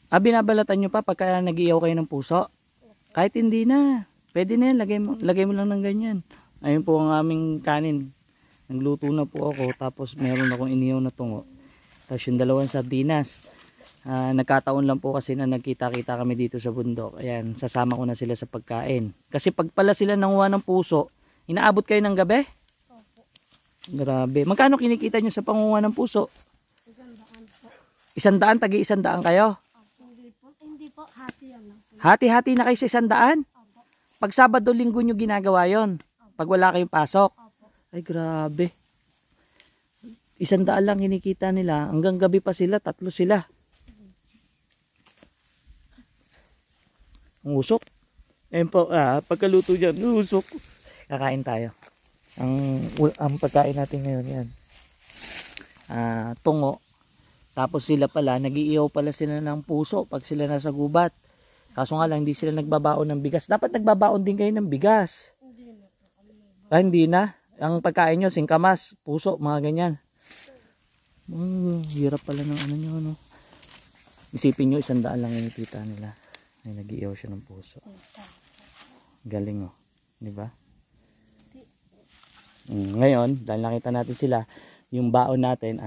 Binabalatan nyo pa pagka nag-iihaw kayo ng puso? Kahit hindi na. Pwede na yan. Lagay mo lang ng ganyan. Ayun po ang aming kanin. Nagluto na po ako. Tapos meron akong inihaw na tungo. Tapos yung dalawang sardinas. Nagkataon lang po kasi na nagkita-kita kami dito sa bundok. Ayan, sasama ko na sila sa pagkain. Kasi pag pala sila nanguha ng puso, inaabot kayo ng gabi? Opo. Grabe. Magkano kinikita nyo sa pangunguha ng puso? 100 po. 100, tagi 100 kayo? Hindi po, hati yan lang po. Hati-hati na kayo sa 100? Opo. Pag Sabado, Linggo nyo ginagawa yon. Pag wala kayong pasok? Opo. Ay, grabe. 100 lang kinikita nila. Hanggang gabi pa sila, 3 sila. Ang usok. Ayun po, pagkaluto dyan, usok. Kakain tayo. Ang pagkain natin ngayon, yan. Tungo. Tapos sila pala, nag-iihaw pala sila ng puso pag sila nasa gubat. Kaso nga lang, hindi sila nagbabaon ng bigas. Dapat nagbabaon din kayo ng bigas. Hindi na po. Hindi na. Ang pagkain nyo, singkamas, puso, mga ganyan. Hirap pala ng ano nyo, ano. Isipin nyo, 100 lang yung nakita nila. Ay, nag-iihaw siya ng puso. Galing, oh. Di ba? Ngayon, dahil nakita natin sila, yung baon natin,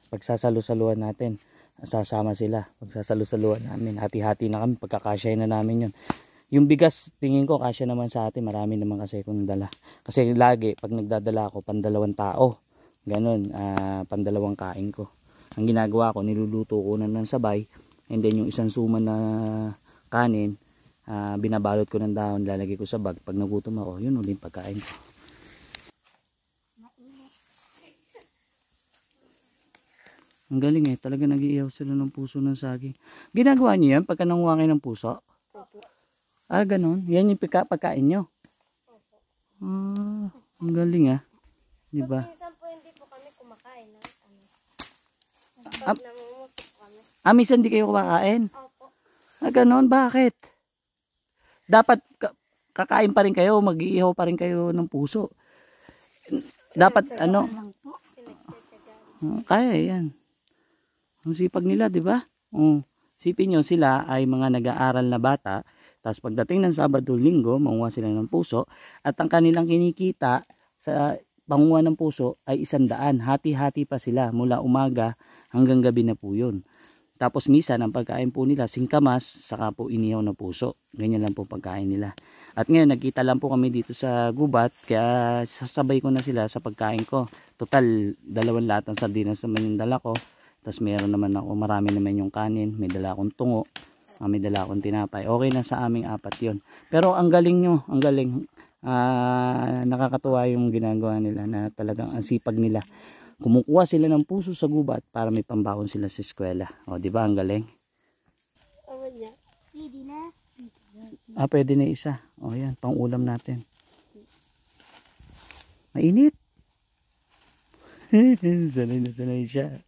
pagsasalo-saluhan natin, sasama sila. Pagsasalo-saluhan namin, hati-hati na kami, pagkakasyahin na namin yun. Yung bigas, tingin ko, kasya naman sa atin, marami naman kasi kung dala. Kasi lagi, pag nagdadala ako, pandalawang tao. Ganon, pandalawang kain ko. Ang ginagawa ko, niluluto ko na ng sabay, and then yung isang suman na kanin, binabalot ko ng dahon, lalagay ko sa bag. Pag nagutom ako, yun ulit pagkain ko. Ang galing talaga nag-iihaw sila ng puso ng saging. Ginagawa niyo yan pagka nanguha kayo ng puso? Opo. Ganon. Yan yung pagkain nyo? Opo. Ang galing Di ba? Minsan po hindi po kami kumakain ng ano. Pag namumutok kami. Minsan di kayo kumakain? Opo. Ganon. Bakit? Dapat kakain pa rin kayo, mag-iihaw pa rin kayo ng puso. Dapat ano? Kaya yan. Ang sipag nila, di ba? Sipin nyo, sila ay mga nag-aaral na bata. Tapos pagdating ng Sabado, Linggo, manguha sila ng puso. At ang kanilang kinikita sa panguha ng puso ay 100. Hati-hati pa sila mula umaga hanggang gabi na po yun. Tapos minsan ang pagkain po nila, singkamas, saka po inihaw na puso. Ganyan lang po pagkain nila. At ngayon, nagkita lang po kami dito sa gubat, kaya sasabay ko na sila sa pagkain ko. Total, 2 lahat ng sardinas naman yung dala ko. Tapos meron naman ako, marami naman yung kanin, may dala akong tungo, may dala akong tinapay. Okay na sa aming 4 yon. Pero ang galing nyo, ang galing. Nakakatuwa yung ginagawa nila na talagang ang sipag nila. Kumukuha sila ng puso sa gubat para may pambaon sila sa eskwela. O, di ba ang galing? Pwede na. Pwede na isa. O, yan, pang ulam natin. Mainit. Sanay na sanay siya.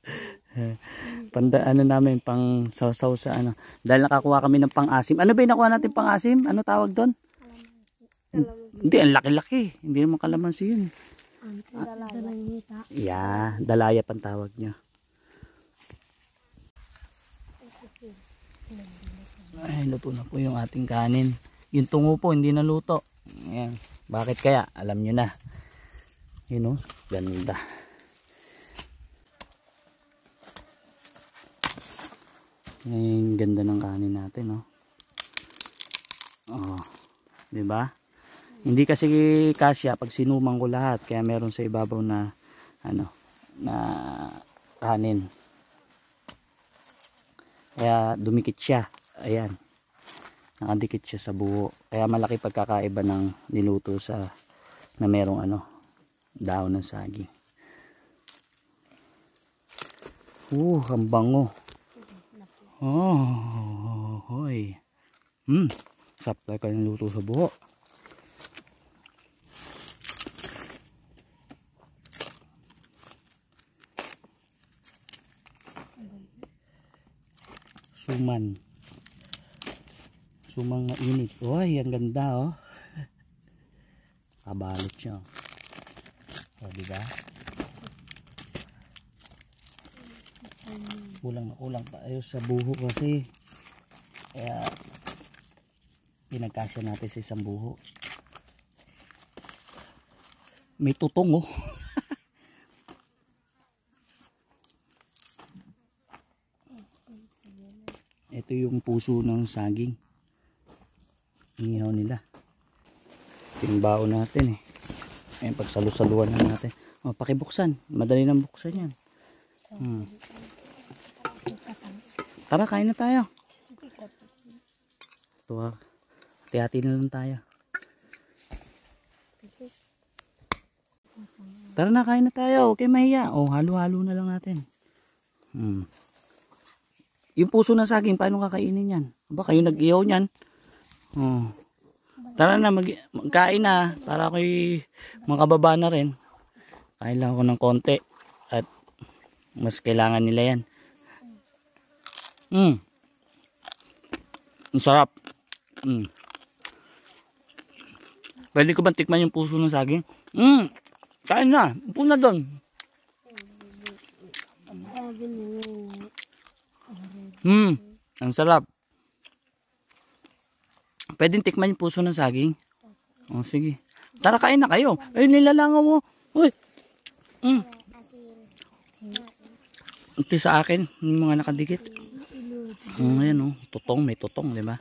Namin pang sausaw sa ano. Dahil nakakuha kami ng pang-asim. Ano ba yung nakuha natin pang-asim? Ano tawag doon? Hindi, ang laki-laki. Hindi naman kalamansi yun. Yeah, dalaya pang tawag niya. Ay, luto na po yung ating kanin. Yung tungo po, hindi naluto. Ayan. Bakit kaya? Alam nyo na. Yun ganda. Ang ganda ng kanin natin, di ba? Hindi kasi kasya pag sinumang ko lahat, kaya meron sa ibabaw na na kanin. Kaya dumikit siya. Ayan. Nakadikit siya sa buo. Kaya malaki pagkakaiba ng niluto sa na merong daon ng saging. Ang bango. Hoy. Sarap talaga yung luto sa buho. Sumang na init. Uy, ang ganda kabalot siya. Diba? Kulang tayo sa buho kasi Kaya pinagkasya natin sa isang buho. May tutong oh. Ito yung puso ng saging. Inihaw nila. Ito yung baon natin eh. Ayan, pagsalusaluan na natin. O, pakibuksan. Madali lang buksan yan. Tara, kain na tayo. Ito ha. Hati-hati na lang tayo. Tara na, kain na tayo. Huwag kayo mahiya. O, halo-halo na lang natin. Yung puso ng saging, paano kakainin yan? Aba, kayo nag-ihaw yan. Oh. Tara na, magkain na. Para ako'y makababa na rin. Kain lang ako ng konti. At mas kailangan nila yan. Ang sarap. Pwede ko ba tikman yung puso ng saging? Kain na. Upo na doon. Ang sarap. Pwede tikman yung puso ng saging? O, sige. Tara, kain na kayo. Ay, nilalangaw mo. Uy. Ito sa akin, yung mga nakadikit. Ayan o, tutong, may tutong, di ba?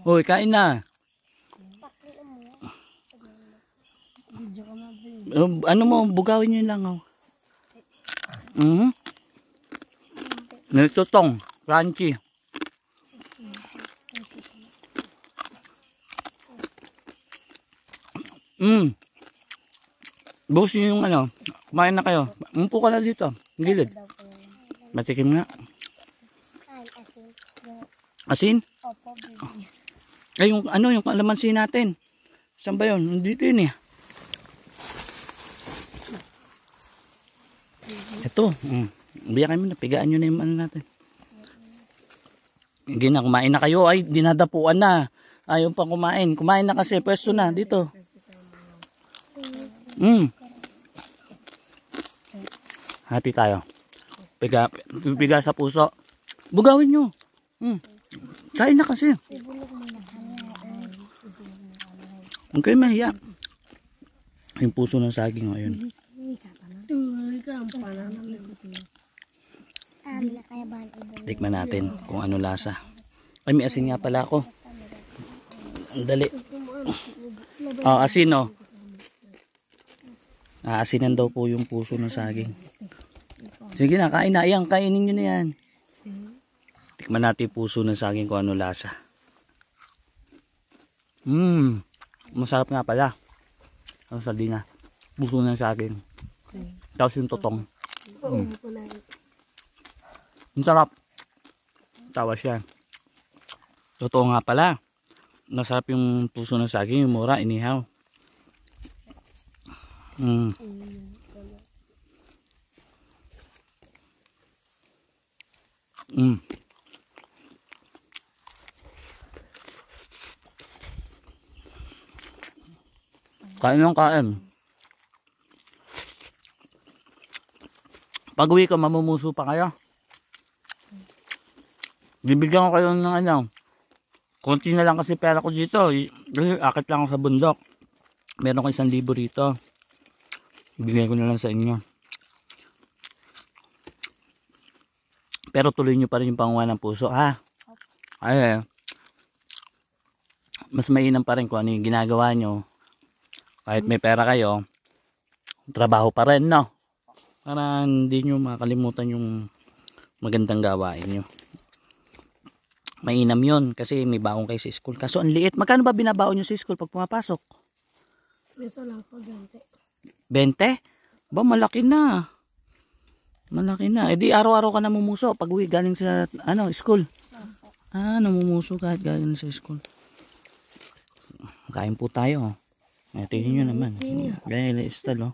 Uy, kain na. Ano mo, bugawin nyo yung langaw. May tutong, crunchy. Bukas nyo yung ano, kumain na kayo. Umupo ka na dito, gilid. Matikim nga. Asin? Ay, yung ano, yung kalamansi natin. Saan ba yun? Dito yun eh. Ito. Biyakin mo na, pigaan nyo na yung ano natin. Hindi na, kumain na kayo. Ay, dinadapuan na. Ayaw pang kumain. Kumain na kasi, pwesto na, dito. Hati tayo. Piga sa puso. Bugawin nyo. Kain na kasi. Huwag kayo mahiya. Yung puso ng saging ngayon. Tikman natin kung ano lasa. Ay, may asin nga pala ako. Ang dali. Asin oh. Asinan daw po yung puso ng saging. Sige na, kain na. Ayan, kainin nyo na yan. Tikman natin yung puso ng saging kung ano lasa. Masarap nga pala. Ang sardina. Puso ng saging. Tapos yung totong. Ang sarap. Tawas yan. Totoo nga pala. Masarap yung puso ng saging. Yung mura, inihaw. Kain ng kain. Pag uwi ko, mamumuso pa kayo. Bibigyan ko kayo ng ano. Konti na lang kasi pera ko dito. Akit lang ako sa bundok. Meron ko 1,000 rito. Bigay ko na lang sa inyo. Pero tuloy nyo pa rin yung panguha ng puso, ha? Ay, mas mainam pa rin kung ano yung ginagawa nyo. Kahit may pera kayo, trabaho pa rin, no? Para hindi nyo makalimutan yung magandang gawain nyo. Mainam yun kasi may baon kayo sa school. Kaso ang liit. Magkano ba binabaon nyo sa school pag pumapasok? Minsan lang po 20. 20? Ba, malaki na. Malaki na. E di araw-araw ka namumuso pag uwi galing sa ano, school. Namumuso kahit galing sa school. Kain po tayo. Tingnan nyo naman. Ganyan yung style, oh.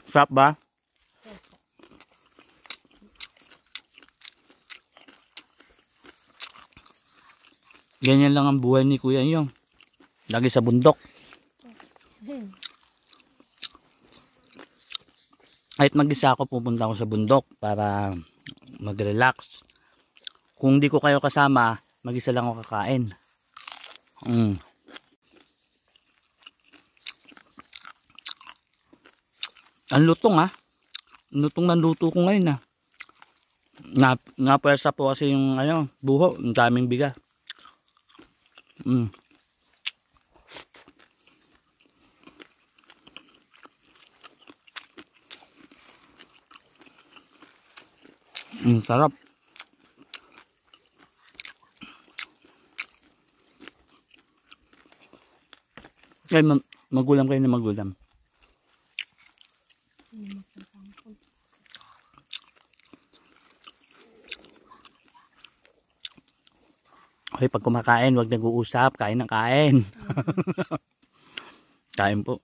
Sarap ba? Ganyan lang ang buhay ni Kuya Nyong. Lagi sa bundok. Kahit mag-isa ako, pupunta ako sa bundok para mag-relax. Kung di ko kayo kasama, mag-isa lang ako kakain. Ang lutong ah. Lutong ng luto ko ngayon ah. Napwersa po kasi yung buho, ang daming biga. Sarap. Kaya magulam kayo na magulam. Okay, pag kumakain, wag nag-uusap, kain ng kain. Kain po.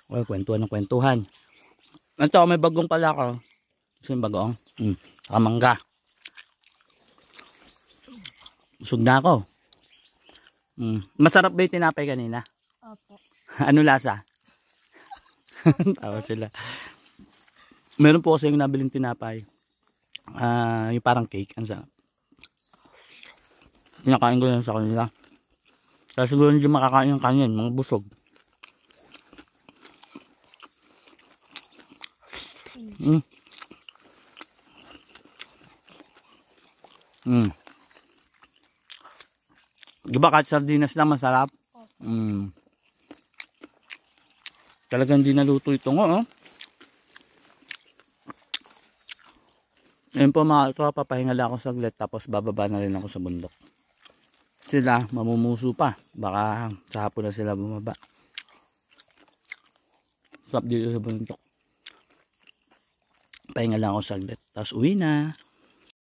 Okay, kwentuhan ng kwentuhan. Ito, may bagong pala ako. Kasi yung bagong. Kamangga. Busog na ako. Masarap ba yung tinapay kanina? Opo. Ano lasa? Tawa sila. Meron po kasi yung nabiling tinapay. Yung parang cake. Ang sarap. Pinakain ko yan sa kanila. Kaya siguro hindi makakain ng kanin. Mga busog. Diba kahit sardinas lang masarap? Talagang hindi naluto ito nga. Ayun po mga tropa, pahinga lang ako saglit tapos bababa na rin ako sa bundok. Sila mamumuso pa. Baka sa hapon na sila bumaba. Sarap dito sa bundok. Pahinga lang ako saglit. Tapos uwi na.